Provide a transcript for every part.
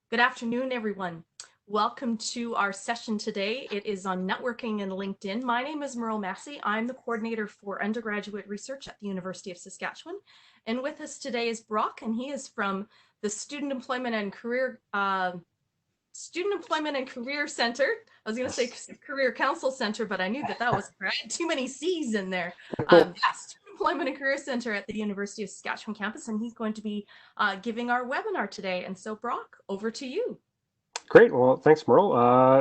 Good afternoon, everyone. Welcome to our session today. It is on networking and LinkedIn. My name is Merle Massey. I'm the coordinator for undergraduate research at the University of Saskatchewan. And with us today is Brock, and he is from the Student Employment and Career Center. I was going to say Career Council Center, but I knew that was correct. Too many C's in there. Student Employment and Career Center at the University of Saskatchewan campus, and he's going to be giving our webinar today. And so, Brock, over to you. Great. Well, thanks, Merle.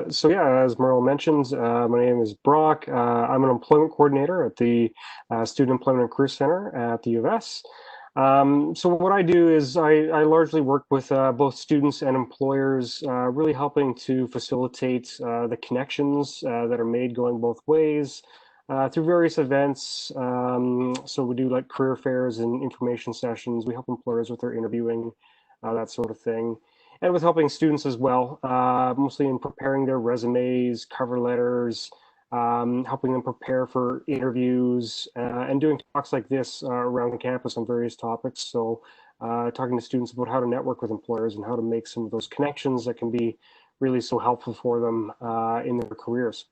As Merle mentioned, my name is Brock. I'm an employment coordinator at the Student Employment and Career Center at the US. So what I do is I largely work with both students and employers, really helping to facilitate the connections that are made going both ways through various events. So we do like career fairs and information sessions. We help employers with their interviewing, that sort of thing, and with helping students as well, mostly in preparing their resumes, cover letters, helping them prepare for interviews, and doing talks like this around the campus on various topics. So talking to students about how to network with employers and how to make some of those connections that can be really so helpful for them in their careers.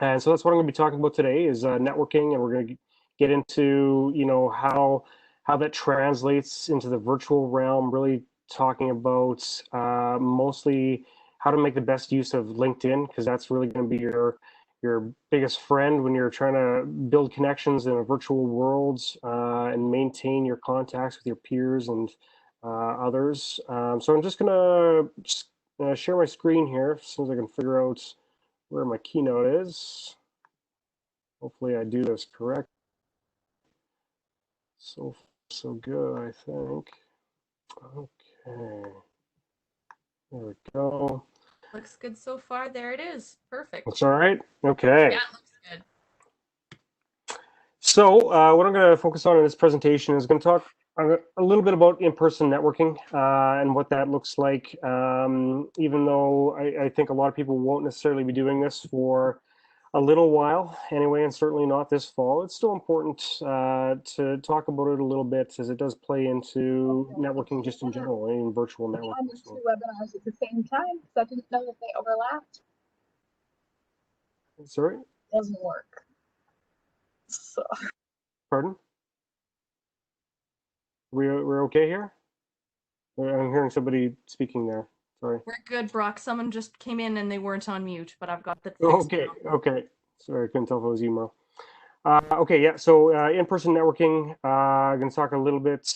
And so that's what I'm going to be talking about today is networking, and we're going to get into, how that translates into the virtual realm, really talking about mostly how to make the best use of LinkedIn, because that's really going to be your biggest friend when you're trying to build connections in a virtual world and maintain your contacts with your peers and others. So I'm just going to share my screen here as soon as I can figure out where my keynote is. Hopefully I do this correct. So good, I think. Okay. There we go. Looks good so far. There it is. Perfect. Looks all right? Okay. Yeah, it looks good. So what I'm going to focus on in this presentation is going to talk a little bit about in-person networking and what that looks like, even though I think a lot of people won't necessarily be doing this for a little while anyway, and certainly not this fall. It's still important to talk about it a little bit, as it does play into networking just in general, in virtual networking. On two webinars at the same time because I didn't know that they overlapped. Sorry? It doesn't work. So. Pardon? We're okay here? I'm hearing somebody speaking there. Sorry. We're good, Brock. Someone just came in and they weren't on mute, but I've got the fixed Okay, now. okay. Sorry, I couldn't tell if it was email. Okay, yeah, so in-person networking, I'm going to talk a little bit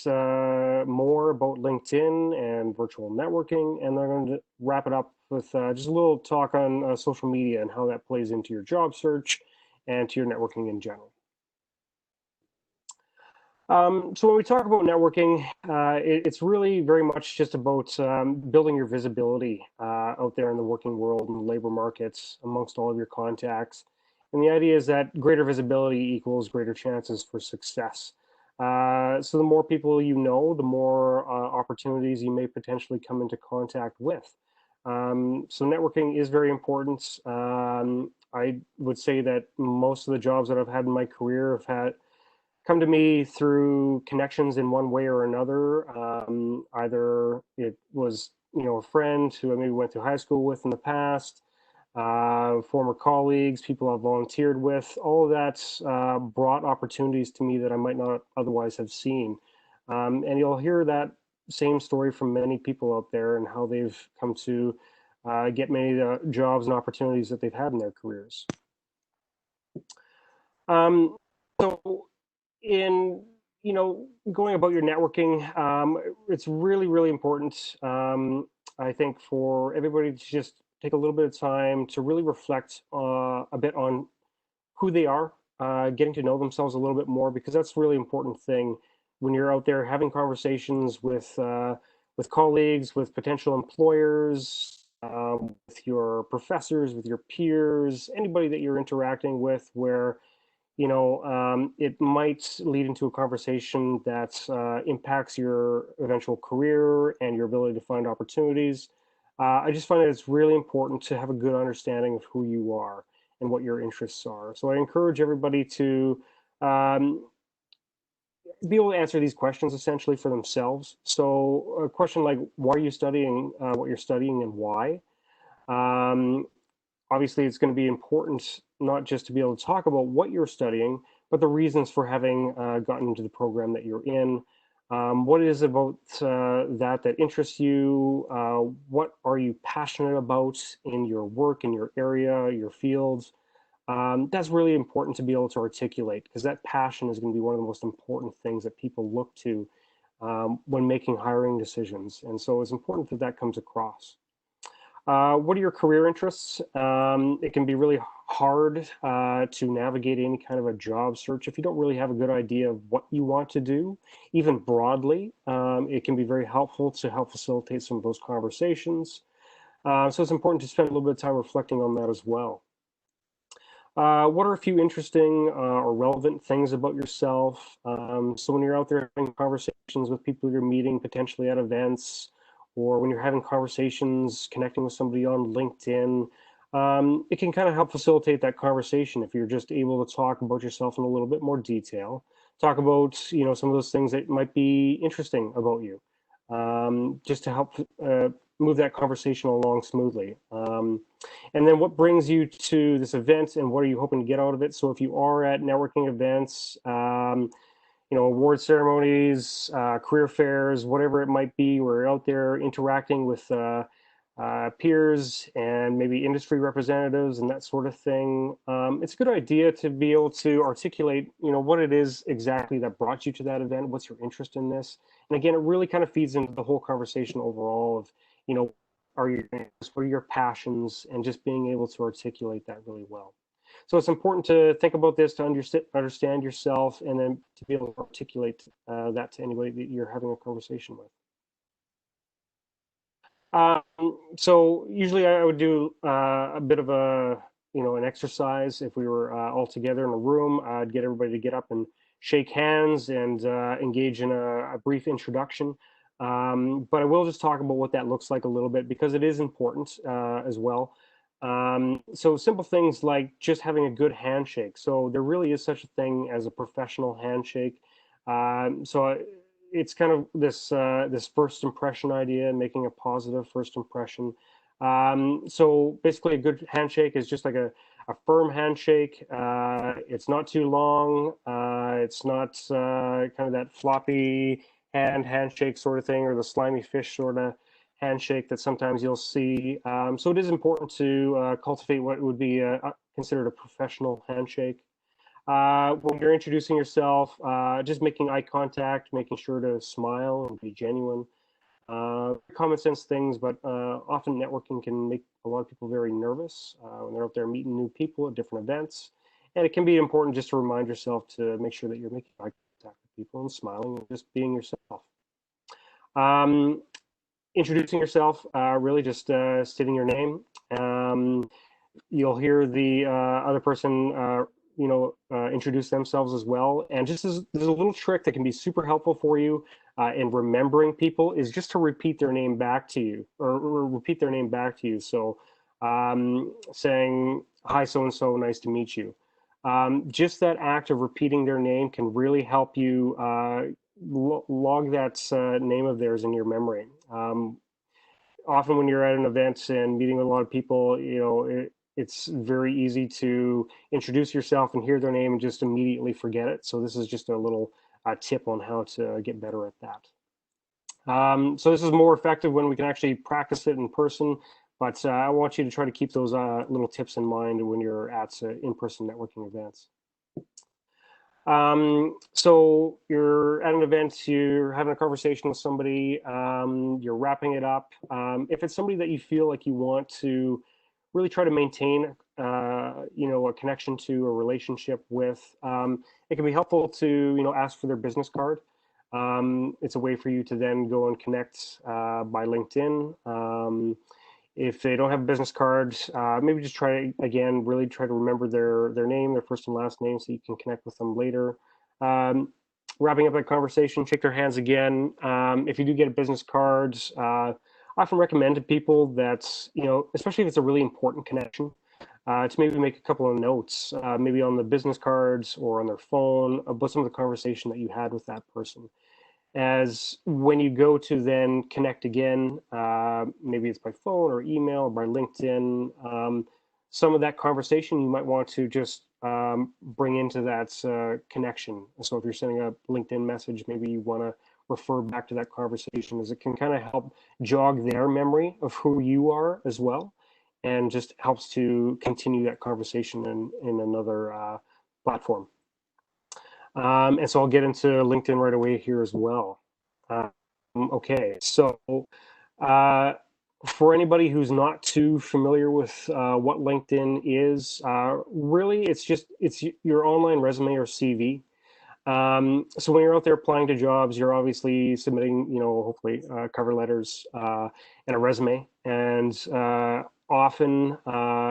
more about LinkedIn and virtual networking, and then I'm going to wrap it up with just a little talk on social media and how that plays into your job search and to your networking in general. So when we talk about networking, it's really very much just about building your visibility out there in the working world and the labor markets amongst all of your contacts. And the idea is that greater visibility equals greater chances for success. So the more people you know, the more opportunities you may potentially come into contact with. So networking is very important. I would say that most of the jobs that I've had in my career have come to me through connections in one way or another. Either it was, a friend who I maybe went to high school with in the past, former colleagues, people I've volunteered with. All of that brought opportunities to me that I might not otherwise have seen. And you'll hear that same story from many people out there and how they've come to get many jobs and opportunities that they've had in their careers. So in going about your networking, it's really important, I think, for everybody to just take a little bit of time to really reflect a bit on who they are, getting to know themselves a little bit more, because that's a really important thing when you're out there having conversations with colleagues, with potential employers, with your professors, with your peers, anybody that you're interacting with, where it might lead into a conversation that impacts your eventual career and your ability to find opportunities. I just find that it's really important to have a good understanding of who you are and what your interests are. So I encourage everybody to be able to answer these questions essentially for themselves. So a question like, why are you studying what you're studying and why? Um, Obviously, it's going to be important not just to be able to talk about what you're studying, but the reasons for having gotten into the program that you're in. What it is about that interests you? What are you passionate about in your work, in your area, your fields? That's really important to be able to articulate, because that passion is going to be one of the most important things that people look to when making hiring decisions. And so it's important that that comes across. What are your career interests? It can be really hard to navigate any kind of a job search if you don't really have a good idea of what you want to do, even broadly. It can be very helpful to help facilitate some of those conversations. So it's important to spend a little bit of time reflecting on that as well. What are a few interesting or relevant things about yourself? So when you're out there having conversations with people you're meeting potentially at events, or when you're having conversations, connecting with somebody on LinkedIn, it can kind of help facilitate that conversation if you're just able to talk about yourself in a little bit more detail. Talk about, you know, some of those things that might be interesting about you, just to help move that conversation along smoothly. And then what brings you to this event and what are you hoping to get out of it? So if you are at networking events, you know, award ceremonies, career fairs, whatever it might be, we're out there interacting with peers and maybe industry representatives and that sort of thing. It's a good idea to be able to articulate, you know, what it is exactly that brought you to that event. What's your interest in this? And again, it really kind of feeds into the whole conversation overall of, you know, what are your passions, and just being able to articulate that really well. So it's important to think about this, to understand yourself, and then to be able to articulate that to anybody that you're having a conversation with. Um, so usually I would do a bit of a, you know, an exercise. If we were all together in a room, I'd get everybody to get up and shake hands and engage in a brief introduction. But I will just talk about what that looks like a little bit, because it is important as well. So simple things like just having a good handshake. So there really is such a thing as a professional handshake. It's kind of this first impression idea, and making a positive first impression. So basically, a good handshake is just like a firm handshake. It's not too long. It's not kind of that floppy handshake sort of thing, or the slimy fish sort of handshake that sometimes you'll see. So it is important to cultivate what would be considered a professional handshake. When you're introducing yourself, just making eye contact, making sure to smile and be genuine. Common sense things, but often networking can make a lot of people very nervous when they're out there meeting new people at different events. And it can be important just to remind yourself to make sure that you're making eye contact with people and smiling and just being yourself. Introducing yourself, really just stating your name. You'll hear the other person, introduce themselves as well. And just as there's a little trick that can be super helpful for you in remembering people, is just to repeat their name back to you, or repeat their name back to you. So saying, hi, so-and-so, nice to meet you. Just that act of repeating their name can really help you log that name of theirs in your memory. Often when you're at an event and meeting with a lot of people, you know, it's very easy to introduce yourself and hear their name and just immediately forget it. So this is just a little tip on how to get better at that. So this is more effective when we can actually practice it in person, but I want you to try to keep those little tips in mind when you're at in-person networking events. So you're at an event, you're having a conversation with somebody, you're wrapping it up. If it's somebody that you feel like you want to really try to maintain, a connection to, a relationship with, it can be helpful to, ask for their business card. It's a way for you to then go and connect by LinkedIn. If they don't have a business card, maybe just really try to remember their name, their first and last name, so you can connect with them later. Wrapping up that conversation, shake their hands again. If you do get a business card, I often recommend to people that, especially if it's a really important connection, to maybe make a couple of notes, maybe on the business cards or on their phone about some of the conversation that you had with that person. As when you go to then connect again, maybe it's by phone or email or by LinkedIn, some of that conversation you might want to just bring into that connection. So if you're sending a LinkedIn message, maybe you want to refer back to that conversation, as it can kind of help jog their memory of who you are as well, and just helps to continue that conversation in another platform. And so I'll get into LinkedIn right away here as well. Okay, so uh, for anybody who's not too familiar with what LinkedIn is, really it's your online resume or CV. So when you're out there applying to jobs, you're obviously submitting, hopefully cover letters and a resume. And often,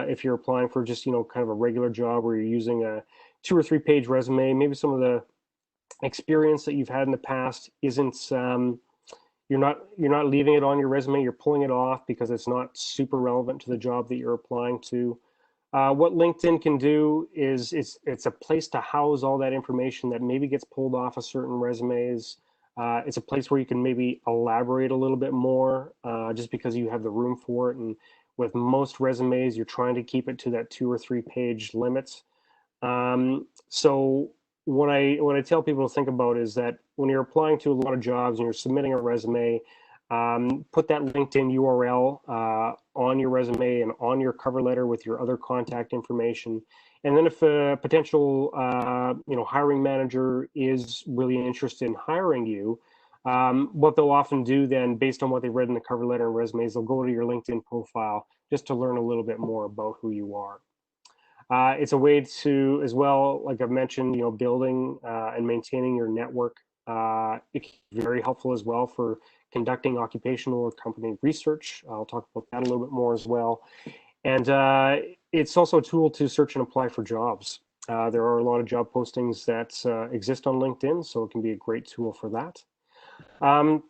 if you're applying for just, kind of a regular job where you're using a 2 or 3 page resume, maybe some of the experience that you've had in the past isn't you're not leaving it on your resume. You're pulling it off because it's not super relevant to the job that you're applying to. What LinkedIn can do is it's a place to house all that information that maybe gets pulled off of certain resumes. It's a place where you can maybe elaborate a little bit more, just because you have the room for it. And with most resumes, you're trying to keep it to that 2 or 3 page limits. So what I tell people to think about is that when you're applying to a lot of jobs and you're submitting a resume, put that LinkedIn URL on your resume and on your cover letter with your other contact information. And then if a potential hiring manager is really interested in hiring you, what they'll often do then, based on what they read in the cover letter and resumes, they'll go to your LinkedIn profile just to learn a little bit more about who you are. It's a way to, as well, like I've mentioned, building and maintaining your network. It can be very helpful as well for conducting occupational or company research. I'll talk about that a little bit more as well. And it's also a tool to search and apply for jobs. There are a lot of job postings that exist on LinkedIn, so it can be a great tool for that.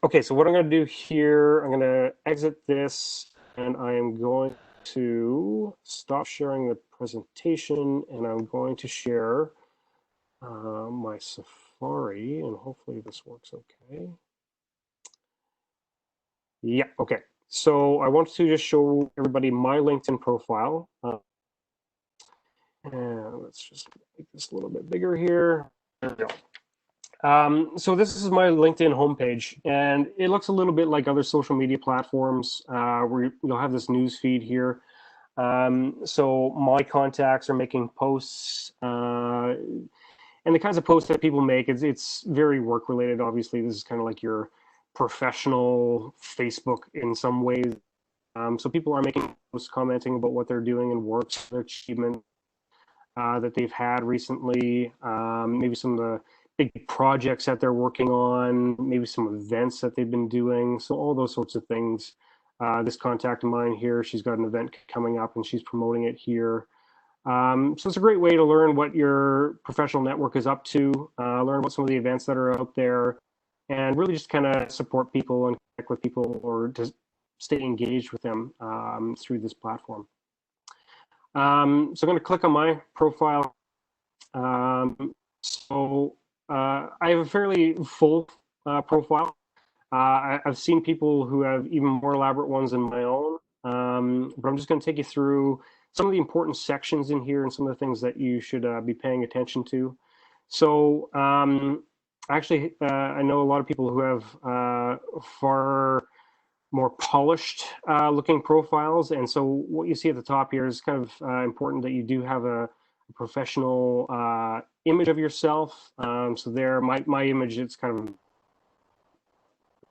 Okay, so what I'm going to do here, I'm going to exit this, and I am going to stop sharing the presentation, and I'm going to share my Safari, and hopefully this works okay. Yeah, okay. So I want to just show everybody my LinkedIn profile. And let's just make this a little bit bigger here. There we go. So this is my LinkedIn homepage, and it looks a little bit like other social media platforms where you'll have this news feed here. So my contacts are making posts, and the kinds of posts that people make, it's very work related. Obviously, this is kind of like your professional Facebook in some ways. So people are making posts commenting about what they're doing in work, their achievements that they've had recently, maybe some of the big projects that they're working on, maybe some events that they've been doing. So all those sorts of things. This contact of mine here, she's got an event coming up and she's promoting it here. So it's a great way to learn what your professional network is up to, learn about some of the events that are out there, and really just kind of support people and connect with people, or just stay engaged with them through this platform. So I'm going to click on my profile. So I have a fairly full profile. I've seen people who have even more elaborate ones than my own, but I'm just going to take you through some of the important sections in here and some of the things that you should be paying attention to. So actually, I know a lot of people who have far more polished looking profiles. And so what you see at the top here is kind of important that you do have a professional image of yourself. So there, my image, it's kind of a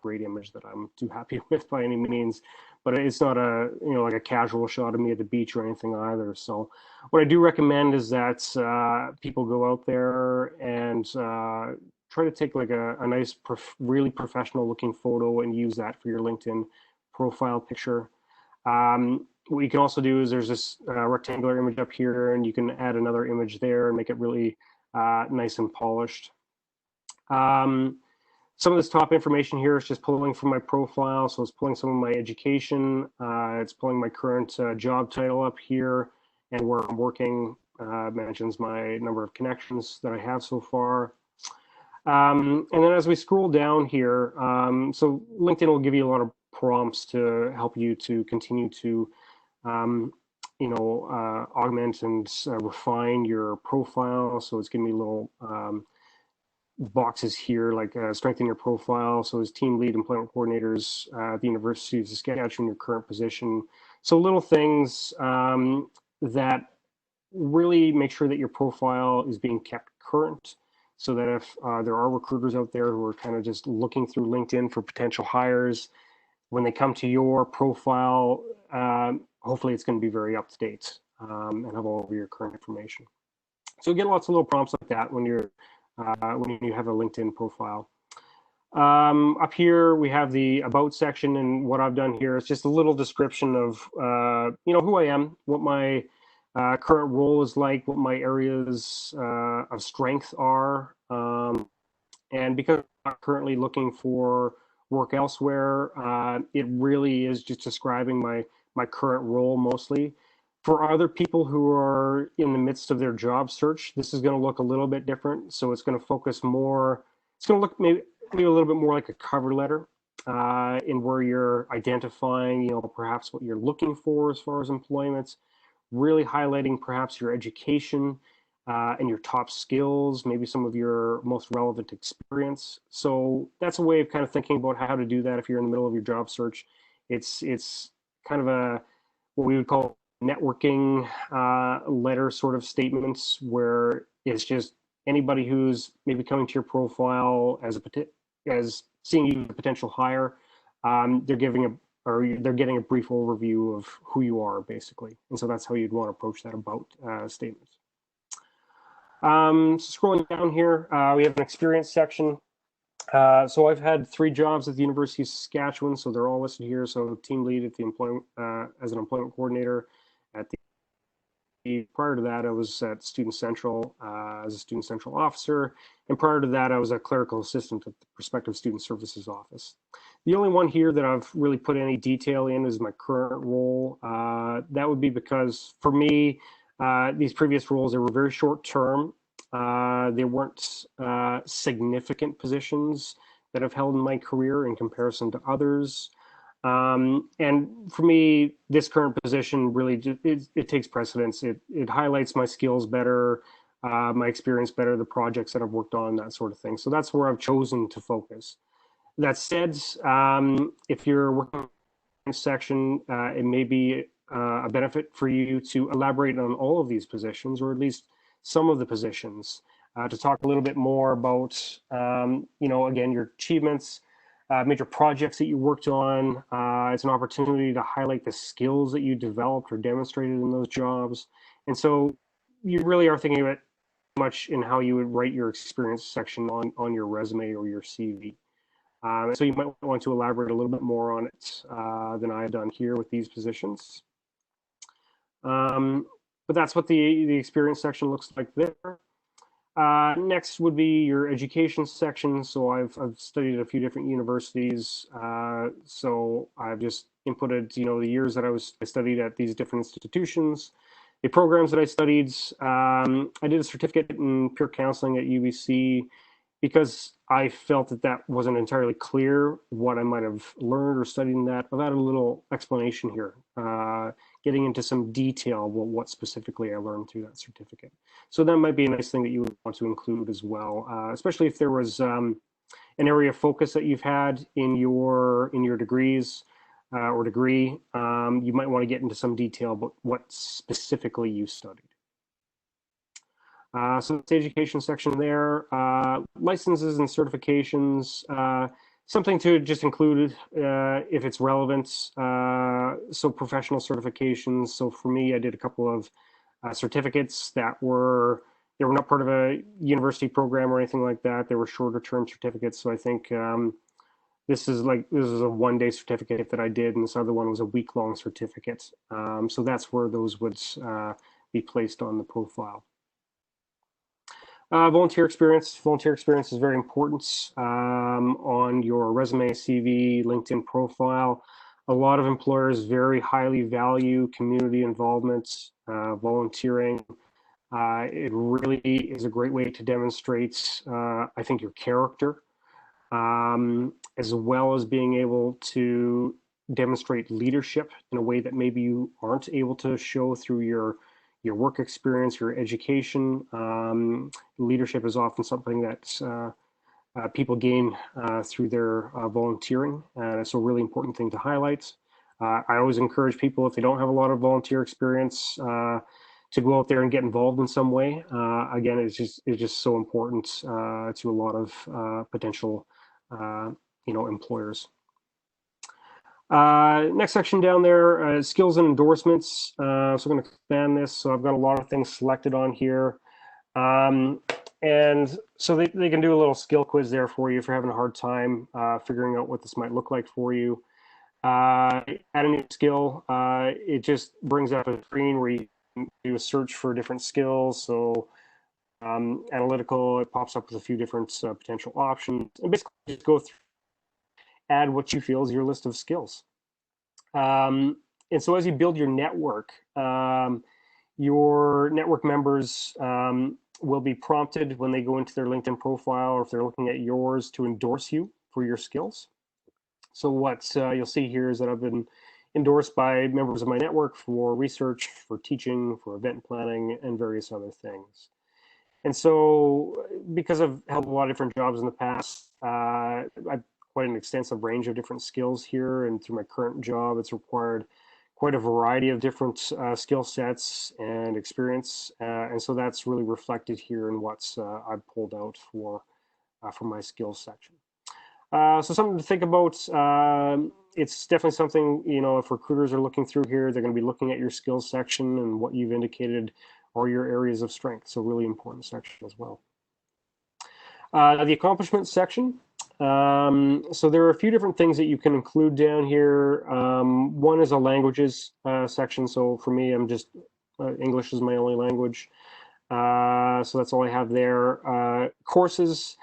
great image that I'm too happy with by any means, but it's not a, like a casual shot of me at the beach or anything either. So what I do recommend is that people go out there and try to take like a nice, really professional looking photo and use that for your LinkedIn profile picture. What you can also do is there's this rectangular image up here, and you can add another image there and make it really nice and polished. Some of this top information here is just pulling from my profile. So it's pulling some of my education. It's pulling my current job title up here. and where I'm working. Mentions my number of connections that I have so far. And then as we scroll down here, so LinkedIn will give you a lot of prompts to help you to continue to, augment and refine your profile. So it's giving me little boxes here, like strengthen your profile. So as team lead employment coordinators at the University of Saskatchewan, your current position. So little things that really make sure that your profile is being kept current, so that if there are recruiters out there who are kind of just looking through LinkedIn for potential hires, when they come to your profile, hopefully it's going to be very up to date and have all of your current information. So you get lots of little prompts like that when you have a LinkedIn profile. Up here we have the about section, and what I've done here is just a little description of who I am, what my current role is like, what my areas of strength are, and because I'm not currently looking for work elsewhere, it really is just describing my current role mostly. For other people who are in the midst of their job search, this is going to look a little bit different. So it's going to focus more. It's going to look maybe a little bit more like a cover letter, in where you're identifying, perhaps what you're looking for as far as employment, really highlighting perhaps your education and your top skills, maybe some of your most relevant experience. So that's a way of kind of thinking about how to do that if you're in the middle of your job search. It's kind of what we would call networking letter sort of statements, where it's just anybody who's maybe coming to your profile as seeing you as a potential hire, they're getting a brief overview of who you are, basically. And so that's how you'd want to approach that about statement. So scrolling down here, we have an experience section. So I've had 3 jobs at the University of Saskatchewan, so they're all listed here. So team lead at the employment as an employment coordinator at the. Prior to that, I was at Student Central as a Student Central officer, and prior to that, I was a clerical assistant at the prospective Student Services office. The only one here that I've really put any detail in is my current role. That would be because for me, these previous roles, they were very short term. They weren't significant positions that I've held in my career in comparison to others. And for me, this current position really it takes precedence. It highlights my skills better, my experience better, the projects that I've worked on, that sort of thing. So that's where I've chosen to focus. That said, if you're working in a section, it may be a benefit for you to elaborate on all of these positions, or at least some of the positions, to talk a little bit more about, again, your achievements, major projects that you worked on. It's an opportunity to highlight the skills that you developed or demonstrated in those jobs. And so you really are thinking about much in how you would write your experience section on your resume or your CV. So you might want to elaborate a little bit more on it than I have done here with these positions. But that's what the experience section looks like there. Next would be your education section. So I've studied at a few different universities. So I've just inputted, the years that I studied at these different institutions, the programs that I studied. I did a certificate in peer counseling at UBC because I felt that wasn't entirely clear what I might have learned or studied in that. I've added a little explanation here, getting into some detail about what specifically I learned through that certificate. So that might be a nice thing that you would want to include as well, especially if there was an area of focus that you've had in your degrees or degree. You might want to get into some detail about what specifically you studied. So it's the education section there. Licenses and certifications, something to just include if it's relevant. So professional certifications. So for me, I did a couple of certificates they were not part of a university program or anything like that. They were shorter term certificates. So I think this is a one-day certificate that I did, and this other one was a week-long certificate. So that's where those would be placed on the profile. Volunteer experience. Volunteer experience is very important on your resume, CV, LinkedIn profile. a lot of employers very highly value community involvement, volunteering. It really is a great way to demonstrate, I think, your character, as well as being able to demonstrate leadership in a way that maybe you aren't able to show through your work experience, your education. Leadership is often something that people gain through their volunteering, and it's a really important thing to highlight. I always encourage people, if they don't have a lot of volunteer experience, to go out there and get involved in some way. Again, it's just so important to a lot of potential employers. Next section down there, skills and endorsements. So I'm going to expand this. So I've got a lot of things selected on here. And so they can do a little skill quiz there for you if you're having a hard time figuring out what this might look like for you. Add a new skill. It just brings up a screen where you can do a search for different skills. So analytical, it pops up with a few different potential options. And basically just go through, add what you feel is your list of skills. And so as you build your network members will be prompted when they go into their LinkedIn profile, or if they're looking at yours, to endorse you for your skills. So what you'll see here is that I've been endorsed by members of my network for research, for teaching, for event planning, and various other things. And so because I've held a lot of different jobs in the past, I've quite an extensive range of different skills here, and through my current job, it's required quite a variety of different skill sets and experience, and so that's really reflected here in what's I've pulled out for my skills section. So something to think about. It's definitely something, if recruiters are looking through here, they're going to be looking at your skills section and what you've indicated are your areas of strength. So really important section as well. The accomplishments section. So there are a few different things that you can include down here. One is a languages section. So for me, I'm just English is my only language. So that's all I have there. Courses.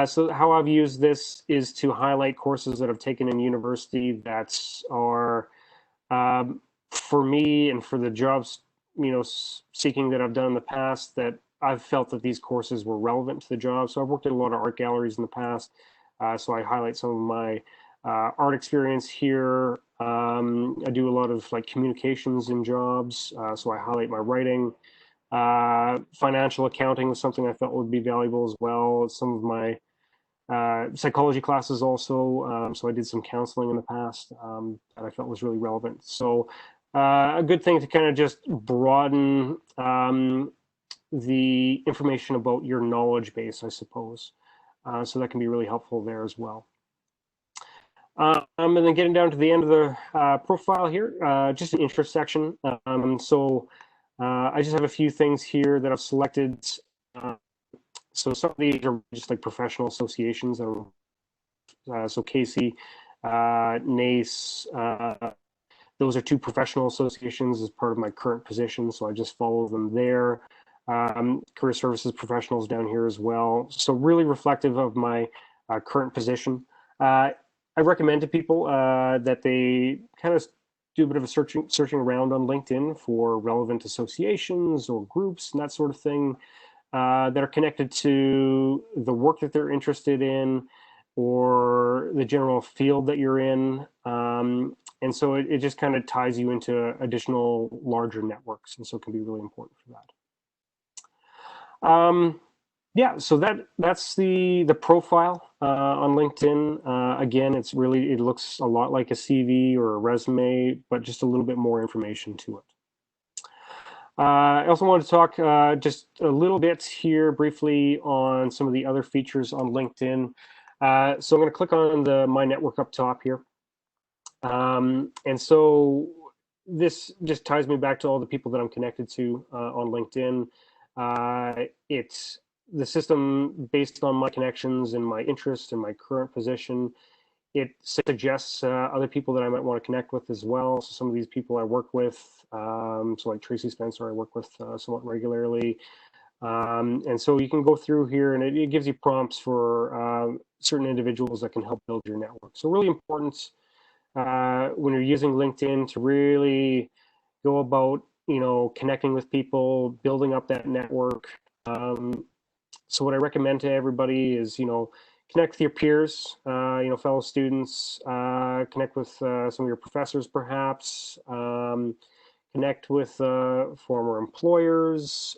So how I've used this is to highlight courses that I've taken in university that are, for me and for the jobs, seeking that I've done in the past, that I've felt that these courses were relevant to the job. So I've worked at a lot of art galleries in the past. So I highlight some of my art experience here. I do a lot of communications in jobs. So I highlight my writing. Financial accounting was something I felt would be valuable as well. Some of my psychology classes also. So I did some counseling in the past that I felt was really relevant. So a good thing to kind of just broaden the information about your knowledge base, I suppose. So that can be really helpful there as well. And then getting down to the end of the profile here, just an interest section. So I just have a few things here that I've selected. So some of these are just like professional associations. So Casey, NACE, those are two professional associations as part of my current position. So I just follow them there. Career services professionals down here as well. So really reflective of my current position. I recommend to people that they kind of do a bit of a searching around on LinkedIn for relevant associations or groups and that sort of thing that are connected to the work that they're interested in or the general field that you're in. And so it just kind of ties you into additional larger networks. And so it can be really important for that. Yeah, so that's the profile on LinkedIn. Again, it looks a lot like a CV or a resume, but just a little bit more information to it. I also want to talk just a little bit here briefly on some of the other features on LinkedIn. So I'm going to click on the My Network up top here. And so this just ties me back to all the people that I'm connected to on LinkedIn. It's the system based on my connections and my interests and my current position. It suggests other people that I might want to connect with as well. So some of these people I work with, so like Tracy Spencer, I work with somewhat regularly. And so you can go through here and it gives you prompts for certain individuals that can help build your network. So really important when you're using LinkedIn to really go about, connecting with people, building up that network. So what I recommend to everybody is, connect with your peers, fellow students, connect with some of your professors, perhaps, connect with former employers,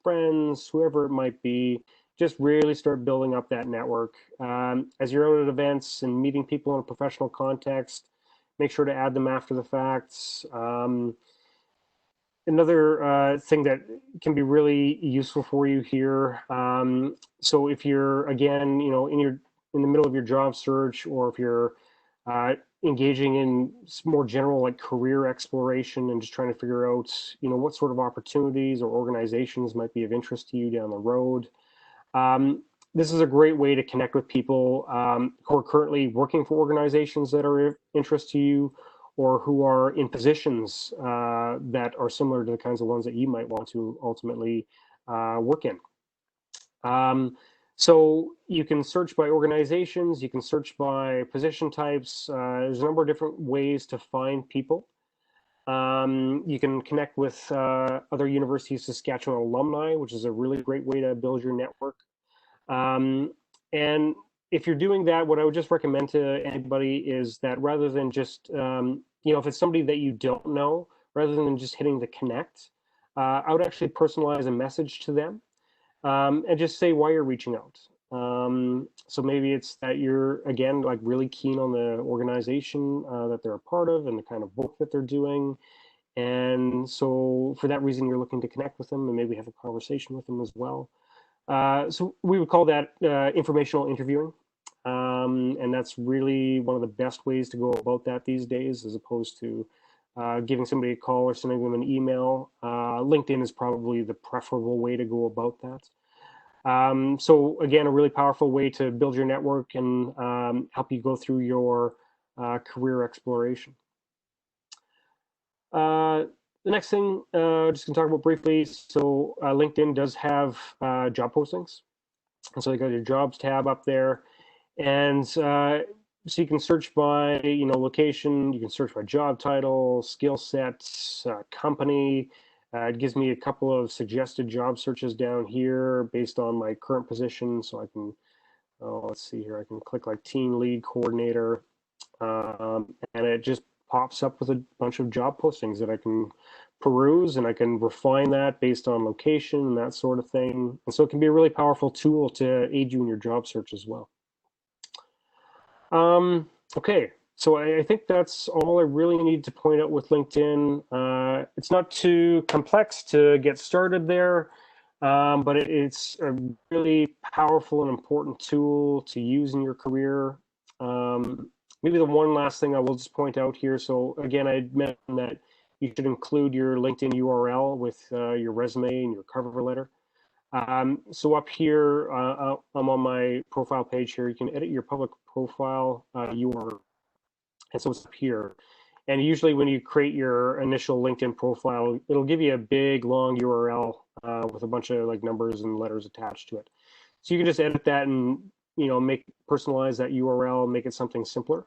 friends, whoever it might be. Just really start building up that network. As you're out at events and meeting people in a professional context, make sure to add them after the facts. Another thing that can be really useful for you here. So if you're again, in the middle of your job search, or if you're engaging in more general like career exploration and just trying to figure out, what sort of opportunities or organizations might be of interest to you down the road. This is a great way to connect with people who are currently working for organizations that are of interest to you, or who are in positions that are similar to the kinds of ones that you might want to ultimately work in. So you can search by organizations, you can search by position types. There's a number of different ways to find people. You can connect with other University of Saskatchewan alumni, which is a really great way to build your network. And if you're doing that, what I would just recommend to anybody is that rather than just, if it's somebody that you don't know, rather than just hitting the connect, I would actually personalize a message to them, and just say why you're reaching out. So maybe it's that you're, again, like really keen on the organization that they're a part of and the kind of work that they're doing. And so for that reason, you're looking to connect with them and maybe have a conversation with them as well. So we would call that informational interviewing. And that's really one of the best ways to go about that these days, as opposed to giving somebody a call or sending them an email. LinkedIn is probably the preferable way to go about that. So again, a really powerful way to build your network and help you go through your career exploration. The next thing, just gonna talk about briefly. So LinkedIn does have job postings. And so you got your jobs tab up there. And so you can search by, location, you can search by job title, skill sets, company. It gives me a couple of suggested job searches down here based on my current position. So I can, let's see here, I can click like team lead coordinator, and it just pops up with a bunch of job postings that I can peruse, and I can refine that based on location and that sort of thing. And so it can be a really powerful tool to aid you in your job search as well. Okay, so I think that's all I really need to point out with LinkedIn. It's not too complex to get started there, but it's a really powerful and important tool to use in your career. Maybe the one last thing I will just point out here. So again, I mentioned that you should include your LinkedIn URL with your resume and your cover letter. So up here, I'm on my profile page here. You can edit your public profile URL. And so it's up here. And usually when you create your initial LinkedIn profile, it'll give you a big, long URL with a bunch of like numbers and letters attached to it. So you can just edit that and, personalize that URL, make it something simpler.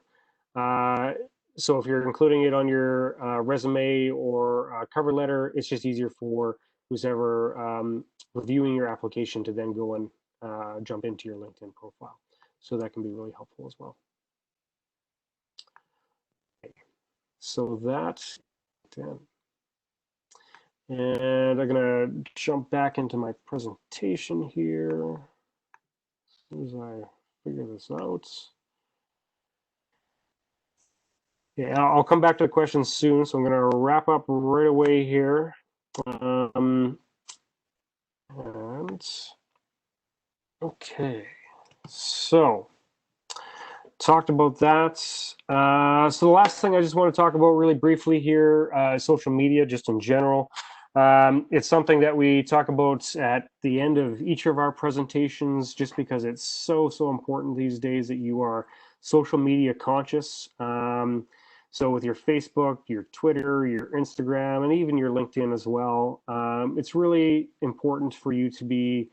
So if you're including it on your resume or cover letter, it's just easier for who's ever reviewing your application to then go and jump into your LinkedIn profile. So that can be really helpful as well. Okay. So that's done. And I'm gonna jump back into my presentation here as I figure this out. Yeah, I'll come back to the questions soon, so I'm going to wrap up right away here. And okay, so talked about that. So the last thing I just want to talk about really briefly here, social media, just in general. It's something that we talk about at the end of each of our presentations, just because it's so important these days that you are social media conscious. So with your Facebook, your Twitter, your Instagram, and even your LinkedIn as well, it's really important for you to be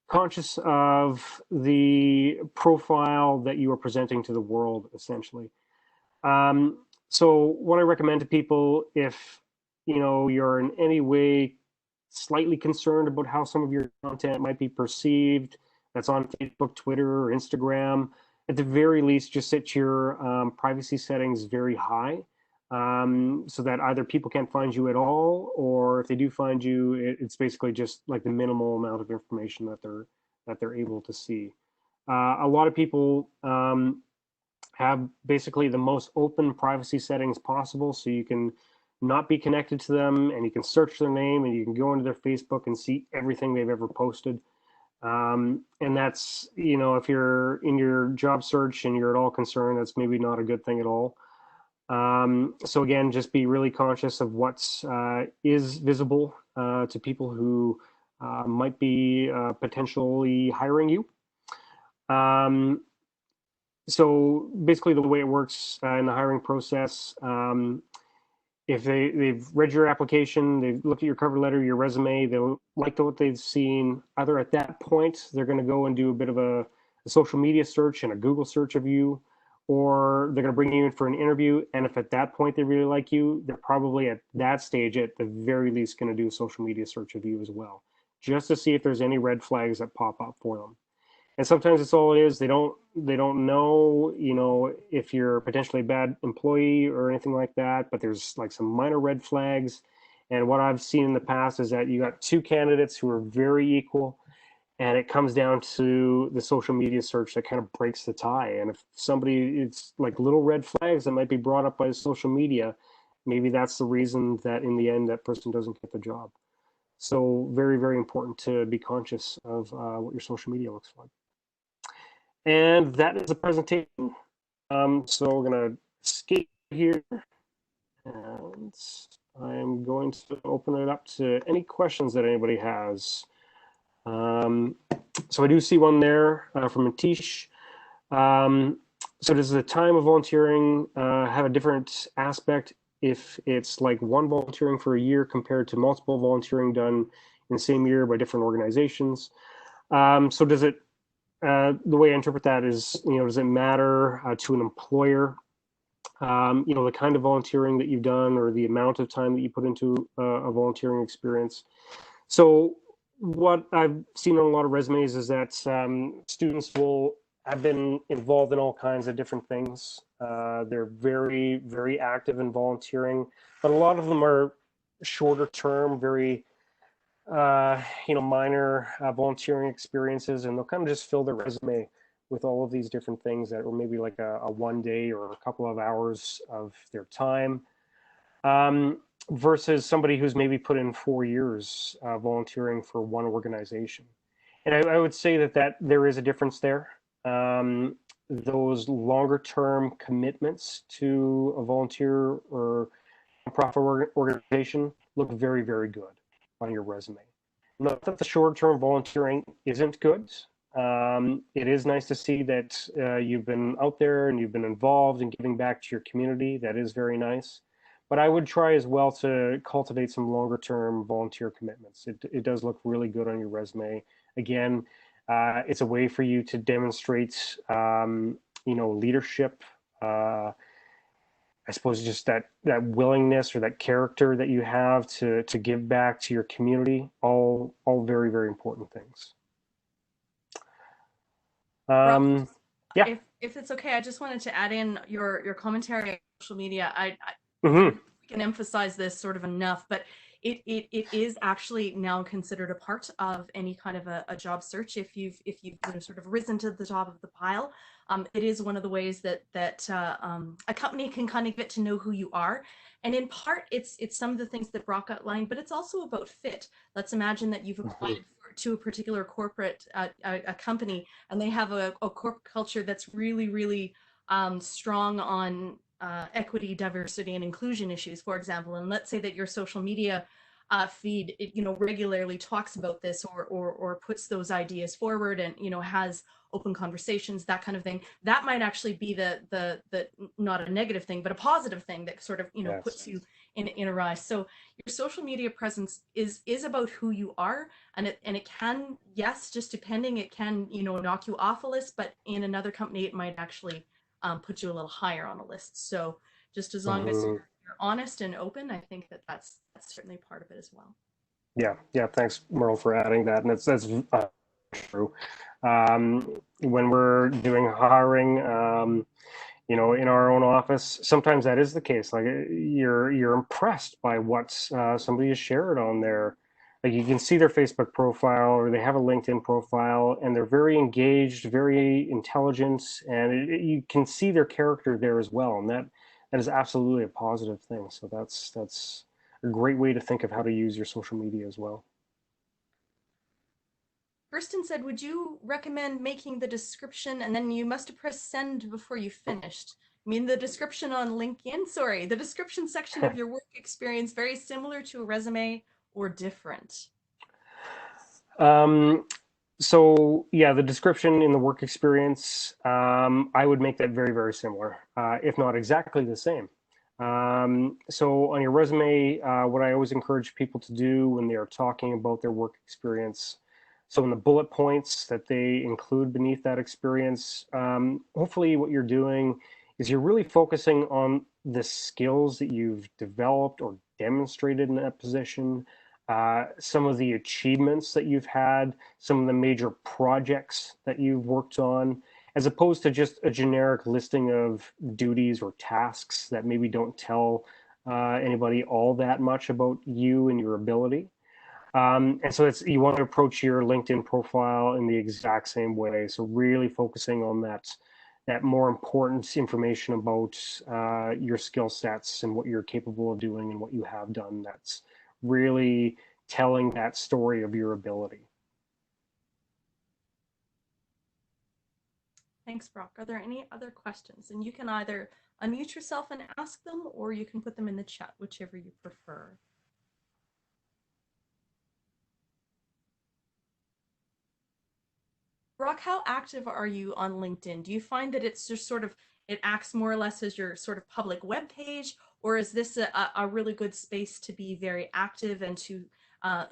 conscious of the profile that you are presenting to the world, essentially. So what I recommend to people, if you're in any way slightly concerned about how some of your content might be perceived, that's on Facebook, Twitter, or Instagram, at the very least, just set your privacy settings very high, so that either people can't find you at all, or if they do find you, it's basically just like the minimal amount of information that they're able to see. A lot of people have basically the most open privacy settings possible, so you can not be connected to them, and you can search their name, and you can go into their Facebook and see everything they've ever posted. And that's, if you're in your job search and you're at all concerned, that's maybe not a good thing at all. So again, just be really conscious of what's is visible to people who might be potentially hiring you. So basically, the way it works in the hiring process, if they've read your application, they've looked at your cover letter, your resume, they like what they've seen, either at that point, they're going to go and do a bit of a social media search and a Google search of you, or they're going to bring you in for an interview. And if at that point they really like you, they're probably at that stage, at the very least, going to do a social media search of you as well, just to see if there's any red flags that pop up for them. And sometimes it's all it is. They don't know, if you're potentially a bad employee or anything like that, but there's like some minor red flags. And what I've seen in the past is that you got two candidates who are very equal, and it comes down to the social media search that kind of breaks the tie. And if somebody, it's like little red flags that might be brought up by social media, maybe that's the reason that in the end that person doesn't get the job. So very, very important to be conscious of what your social media looks like. And that is the presentation. So we're going to escape here, and I'm going to open it up to any questions that anybody has. So I do see one there from Atish. So does the time of volunteering have a different aspect if it's like one volunteering for a year compared to multiple volunteering done in the same year by different organizations? So does it the way I interpret that is, does it matter to an employer, the kind of volunteering that you've done or the amount of time that you put into a volunteering experience? So what I've seen on a lot of resumes is that students will have been involved in all kinds of different things. They're very, very active in volunteering, but a lot of them are shorter term, very minor volunteering experiences, and they'll kind of just fill their resume with all of these different things that were maybe like a 1 day or a couple of hours of their time, versus somebody who's maybe put in 4 years volunteering for one organization. And I would say that there is a difference there. Those longer term commitments to a volunteer or nonprofit organization look very, very good on your resume. Not that the short-term volunteering isn't good. It is nice to see that you've been out there and you've been involved in giving back to your community. That is very nice. But I would try as well to cultivate some longer-term volunteer commitments. It does look really good on your resume. Again, it's a way for you to demonstrate, leadership. I suppose just that willingness or that character that you have to give back to your community, all very, very important things. Rob, Yeah. if it's okay, I just wanted to add in your commentary on social media. I Mm-hmm. we can emphasize this sort of enough, but it is actually now considered a part of any kind of a job search. If you've sort of risen to the top of the pile, it is one of the ways that a company can kind of get to know who you are. And in part, it's some of the things that Brock outlined, but it's also about fit. Let's imagine that you've applied to a particular corporate a company, and they have a corporate culture that's really, really strong on equity, diversity, and inclusion issues, for example. And let's say that your social media feed, regularly talks about this or puts those ideas forward and, has open conversations, that kind of thing. That might actually be the not a negative thing, but a positive thing that sort of, Yes. puts you in a rise. So your social media presence is about who you are, and it can, yes, just depending, it can, knock you off a list, but in another company, it might actually put you a little higher on a list. So Just as long as you're honest and open, I think that's certainly part of it as well. Yeah. Thanks, Merle, for adding that, and that's true. When we're doing hiring, in our own office, sometimes that is the case. Like you're impressed by what somebody has shared on their, like you can see their Facebook profile or they have a LinkedIn profile, and they're very engaged, very intelligent, and you can see their character there as well, and that is absolutely a positive thing. So that's a great way to think of how to use your social media as well. Kirsten said, would you recommend making the description, and then you must have pressed send before you finished. I mean, the description on LinkedIn, sorry, the description section of your work experience very similar to a resume or different? So yeah, the description in the work experience, I would make that very, very similar, if not exactly the same. So on your resume, what I always encourage people to do when they are talking about their work experience, so in the bullet points that they include beneath that experience, hopefully what you're doing is you're really focusing on the skills that you've developed or demonstrated in that position, some of the achievements that you've had, some of the major projects that you've worked on, as opposed to just a generic listing of duties or tasks that maybe don't tell anybody all that much about you and your ability. And so you want to approach your LinkedIn profile in the exact same way. So really focusing on that more important information about your skill sets and what you're capable of doing and what you have done. That's really telling that story of your ability. Thanks, Brock. Are there any other questions? And you can either unmute yourself and ask them, or you can put them in the chat, whichever you prefer. Brock, how active are you on LinkedIn? Do you find that it's just sort of, it acts more or less as your sort of public web page, or is this a really good space to be very active and to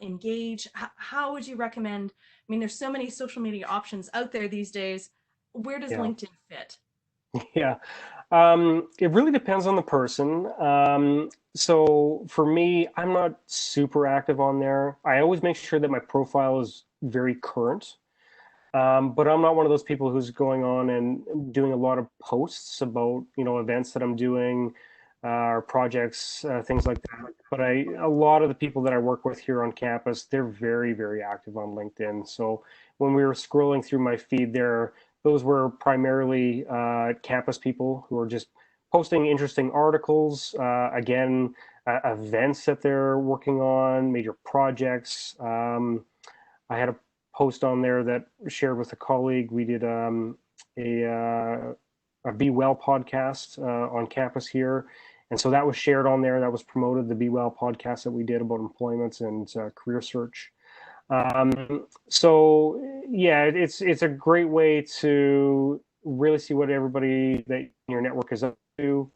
engage? How would you recommend? I mean, there's so many social media options out there these days. Where does Yeah. LinkedIn fit? Yeah. It really depends on the person. So for me, I'm not super active on there. I always make sure that my profile is very current. But I'm not one of those people who's going on and doing a lot of posts about, events that I'm doing, or projects, things like that. But a lot of the people that I work with here on campus, they're very, very active on LinkedIn. So when we were scrolling through my feed there, those were primarily campus people who are just posting interesting articles, again, events that they're working on, major projects. I had a post on there that shared with a colleague. We did a Be Well podcast on campus here, and so that was shared on there. That was promoted, the Be Well podcast that we did about employment and career search. So yeah, it's a great way to really see what everybody that in your network is up to,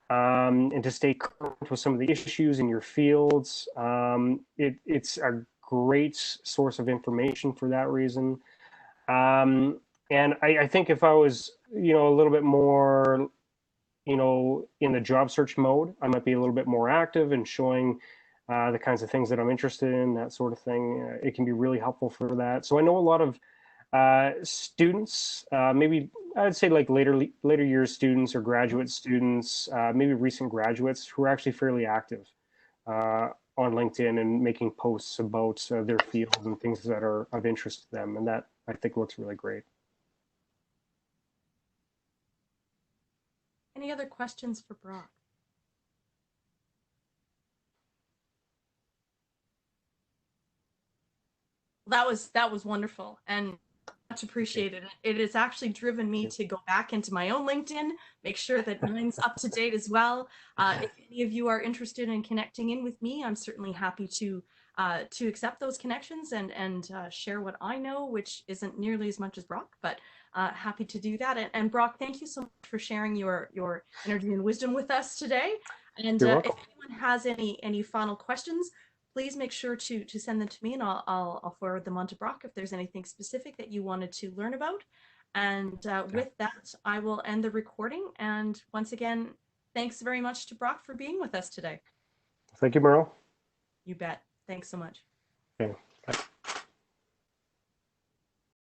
and to stay current with some of the issues in your fields. It's a great source of information for that reason. And I think if I was, a little bit more, in the job search mode, I might be a little bit more active and showing the kinds of things that I'm interested in, that sort of thing. It can be really helpful for that. So I know a lot of students, maybe I'd say like later years students or graduate students, maybe recent graduates who are actually fairly active on LinkedIn and making posts about their field and things that are of interest to them. And that I think looks really great. Any other questions for Brock? That was wonderful and much appreciated. It has actually driven me to go back into my own LinkedIn, make sure that mine's up to date as well. If any of you are interested in connecting in with me, I'm certainly happy to accept those connections and share what I know, which isn't nearly as much as Brock, but happy to do that. And Brock, thank you so much for sharing your energy and wisdom with us today. And You're if welcome. anyone has any final questions, please make sure to send them to me, and I'll forward them on to Brock if there's anything specific that you wanted to learn about. And with that, I will end the recording. And once again, thanks very much to Brock for being with us today. Thank you, Merle. You bet. Thanks so much. Okay. Bye.